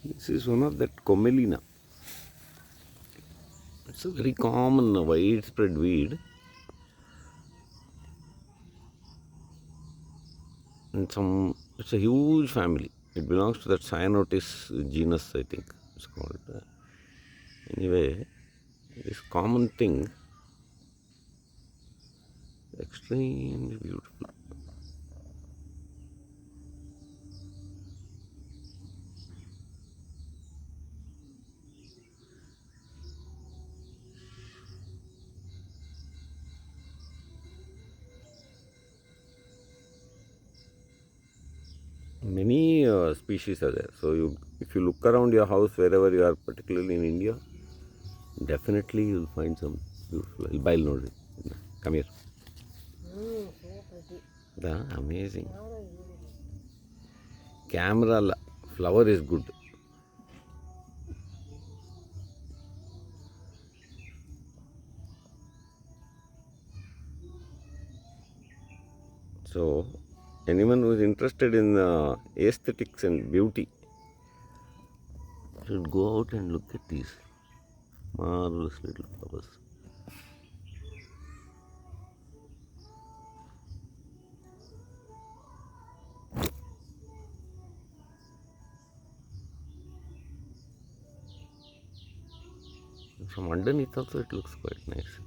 This is one of that Commelina. It's a very common, widespread weed. And it's a huge family. It belongs to that Cyanotis genus, I think it's called. Anyway, this common thing, extremely beautiful. Many species are there. So if you look around your house, wherever you are, particularly in India, definitely you'll find some beautiful. I'll note it. Come here. So pretty. Amazing. Flower is beautiful. Flower is good. So anyone who is interested in aesthetics and beauty should go out and look at these marvelous little flowers. From underneath also it looks quite nice.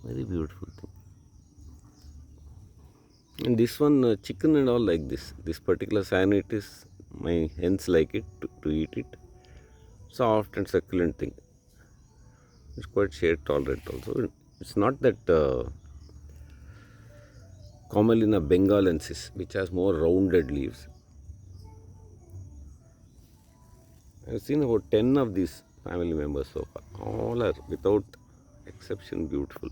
Very beautiful thing. And this one, chicken and all like this. This particular cyanitis, my hens like it to eat it. Soft and succulent thing. It's quite shade tolerant also. It's not that Commelina bengalensis, which has more rounded leaves. I've seen about 10 of these family members so far. All are without exception beautiful.